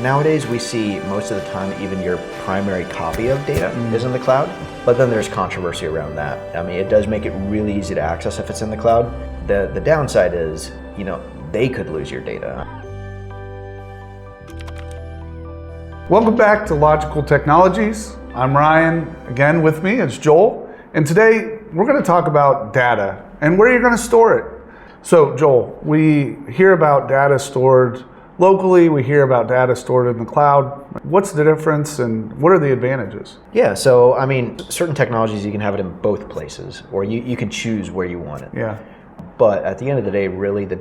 Nowadays, we see most of the time even your primary copy of data is in the cloud, but then there's controversy around that. I mean, it does make it really easy to access if it's in the cloud. The downside is, they could lose your data. Welcome back to Logical Technologies. I'm Ryan. Again, with me is Joel. And today we're going to talk about data and where you're going to store it. So Joel, we hear about data stored locally, we hear about data stored in the cloud. What's the difference and what are the advantages? Yeah, so I mean, certain technologies you can have it in both places, or you can choose where you want it. Yeah. But at the end of the day, really the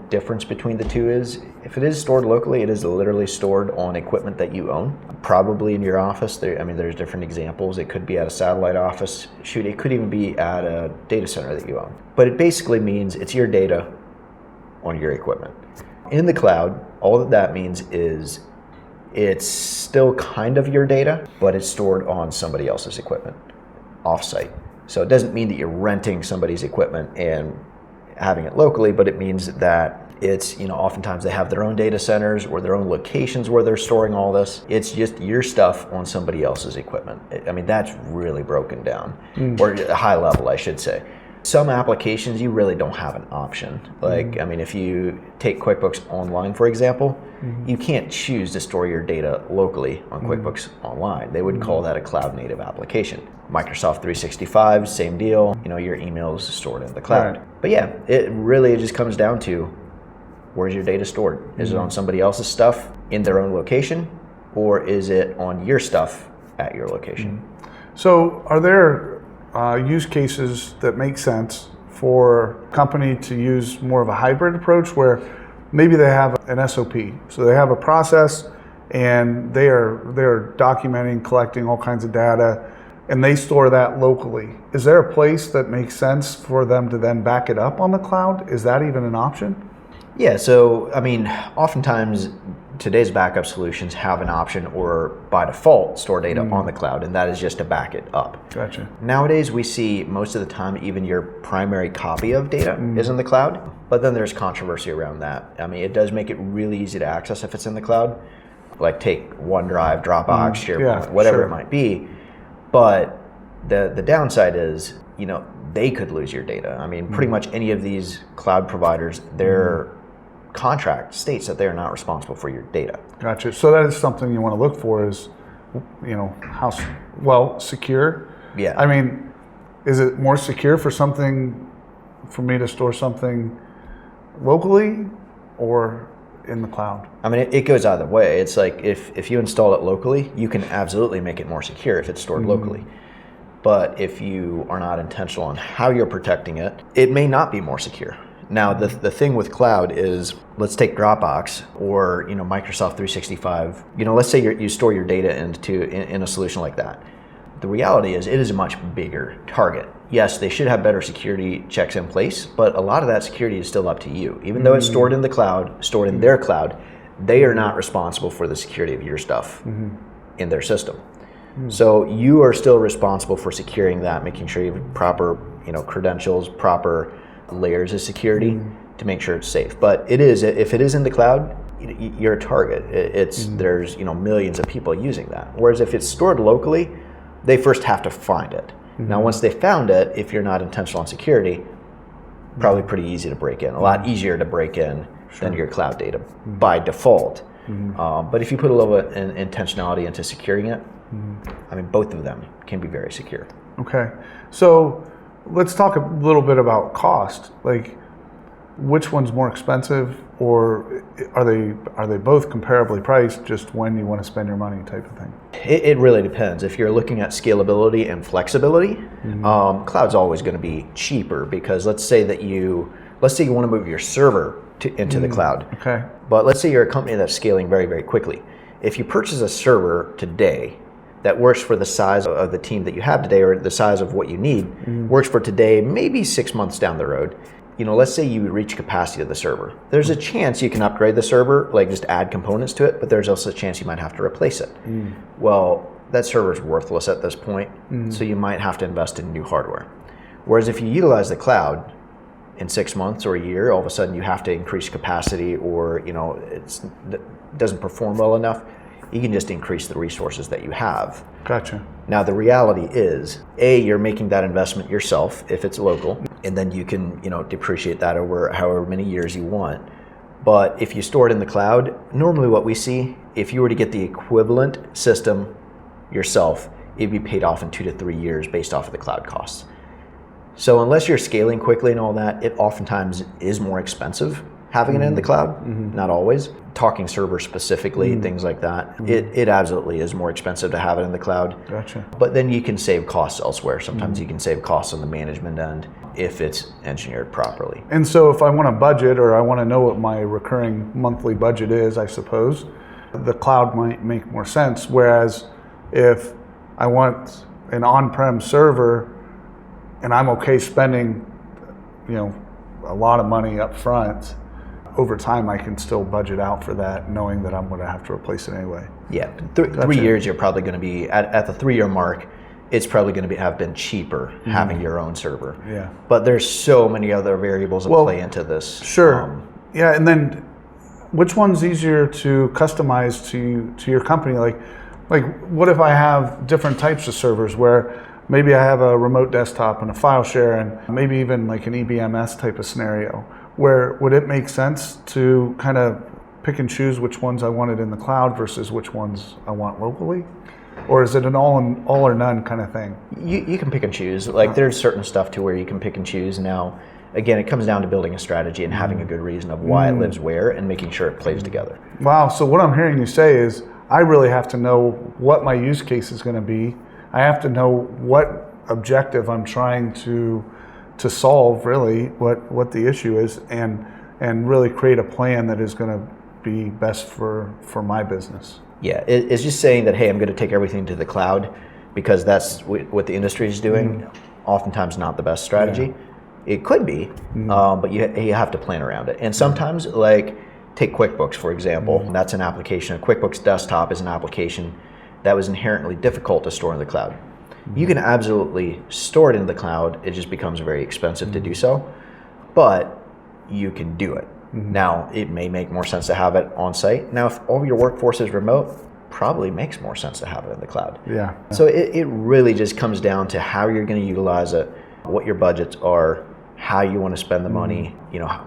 difference between the two is, if it is stored locally, it is literally stored on equipment that you own. Probably in your office. There's different examples. It could be at a satellite office. Shoot, it could even be at a data center that you own. But it basically means it's your data on your equipment. In the cloud, all that means is it's still kind of your data, but it's stored on somebody else's equipment, off-site. So it doesn't mean that you're renting somebody's equipment and having it locally, but it means that it's, oftentimes they have their own data centers or their own locations where they're storing all this. It's just your stuff on somebody else's equipment. That's really broken down, or high level, I should say. Some applications you really don't have an option. If you take QuickBooks Online, for example, you can't choose to store your data locally on QuickBooks Online. They would call that a cloud native application. Microsoft 365, same deal. Your email is stored in the cloud. Right. But yeah, it just comes down to, where's your data stored? Is it on somebody else's stuff in their own location, or is it on your stuff at your location? So are there use cases that make sense for a company to use more of a hybrid approach, where maybe they have an SOP, so they have a process and they're documenting, collecting all kinds of data, and they store that locally? Is there a place that makes sense for them to then back it up on the cloud? Is that even an option? Yeah, so oftentimes today's backup solutions have an option, or by default store data on the cloud, and that is just to back it up. Gotcha. Nowadays, we see most of the time even your primary copy of data is in the cloud, but then there's controversy around that. It does make it really easy to access if it's in the cloud, like take OneDrive, Dropbox, SharePoint, whatever it might be. But the downside is, they could lose your data. Pretty much any of these cloud providers, their contract states that they are not responsible for your data. Gotcha. So that is something you want to look for, is, how secure? Yeah. Is it more secure for me to store something locally or in the cloud? It goes either way. It's like if you install it locally, you can absolutely make it more secure if it's stored locally. But if you are not intentional on how you're protecting it, it may not be more secure. Now, the thing with cloud is, let's take Dropbox or Microsoft 365. Let's say you store your data in a solution like that. The reality is, it is a much bigger target. Yes, they should have better security checks in place, but a lot of that security is still up to you. Even though it's stored in the cloud, stored in their cloud, they are not responsible for the security of your stuff in their system. So you are still responsible for securing that, making sure you have proper credentials, proper layers of security to make sure it's safe. But if it is in the cloud, you're a target. There's millions of people using that. Whereas if it's stored locally, they first have to find it. Now, once they found it, if you're not intentional on security, probably pretty easy to break in. A lot easier to break in than your cloud data by default. But if you put a little bit of intentionality into securing it, both of them can be very secure. Okay, so let's talk a little bit about cost. Like, which one's more expensive, or are they both comparably priced, just when you want to spend your money type of thing? It really depends. If you're looking at scalability and flexibility, cloud's always going to be cheaper, because let's say you want to move your server into the cloud. Okay. But let's say you're a company that's scaling very, very quickly. If you purchase a server today that works for the size of the team that you have today, or the size of what you need, works for today, maybe 6 months down the road, let's say you reach capacity of the server. There's a chance you can upgrade the server, like just add components to it, but there's also a chance you might have to replace it. Well, that server is worthless at this point, so you might have to invest in new hardware. Whereas if you utilize the cloud, in 6 months or a year, all of a sudden you have to increase capacity, or doesn't perform well enough, you can just increase the resources that you have. Gotcha. Now the reality is, A, you're making that investment yourself if it's local, and then you can, depreciate that over however many years you want. But if you store it in the cloud, normally what we see, if you were to get the equivalent system yourself, it'd be paid off in 2 to 3 years based off of the cloud costs. So unless you're scaling quickly and all that, it oftentimes is more expensive having it in the cloud, not always. Talking server specifically, things like that, it absolutely is more expensive to have it in the cloud. Gotcha. But then you can save costs elsewhere. Sometimes you can save costs on the management end if it's engineered properly. And so if I want to budget, or I want to know what my recurring monthly budget is, I suppose, the cloud might make more sense. Whereas if I want an on-prem server and I'm okay spending, a lot of money up front, over time I can still budget out for that, knowing that I'm going to have to replace it anyway. Yeah, 3 years you're probably going to be, at the 3 year mark, it's probably going to have been cheaper having your own server. Yeah. But there's so many other variables that play into this. Sure. Yeah, and then which one's easier to customize to your company? Like what if I have different types of servers where maybe I have a remote desktop and a file share and maybe even like an EBMS type of scenario, where would it make sense to kind of pick and choose which ones I wanted in the cloud versus which ones I want locally? Or is it an all or none kind of thing? You can pick and choose. Like there's certain stuff to where you can pick and choose. Now, again, it comes down to building a strategy and having a good reason of why it lives where and making sure it plays together. Wow, so what I'm hearing you say is I really have to know what my use case is going to be. I have to know what objective I'm trying to solve, really, what the issue is, and really create a plan that is going to be best for my business. Yeah, it's just saying that, hey, I'm going to take everything to the cloud because that's what the industry is doing. Oftentimes not the best strategy. Yeah. It could be, but you have to plan around it. And sometimes, like, take QuickBooks, for example. That's an application. A QuickBooks desktop is an application that was inherently difficult to store in the cloud. You can absolutely store it in the cloud. It just becomes very expensive to do so, but you can do it. Now, it may make more sense to have it on site. Now, if all your workforce is remote, probably makes more sense to have it in the cloud. Yeah. So it really just comes down to how you're going to utilize it, what your budgets are, how you want to spend the money,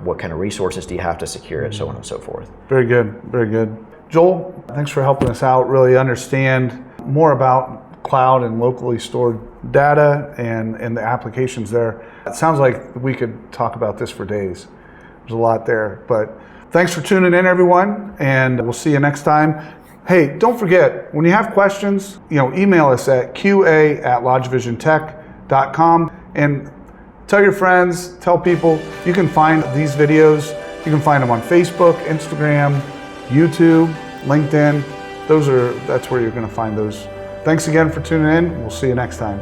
what kind of resources do you have to secure it, so on and so forth. Very good, very good. Joel, thanks for helping us out, really understand more about cloud and locally stored data and the applications there. It sounds like we could talk about this for days. There's a lot there, but thanks for tuning in, everyone, and we'll see you next time. Hey, don't forget, when you have questions, email us at qa@logivisiontech.com and tell your friends, tell people. You can find these videos. You can find them on Facebook, Instagram, YouTube, LinkedIn. That's where you're going to find those. Thanks again for tuning in. We'll see you next time.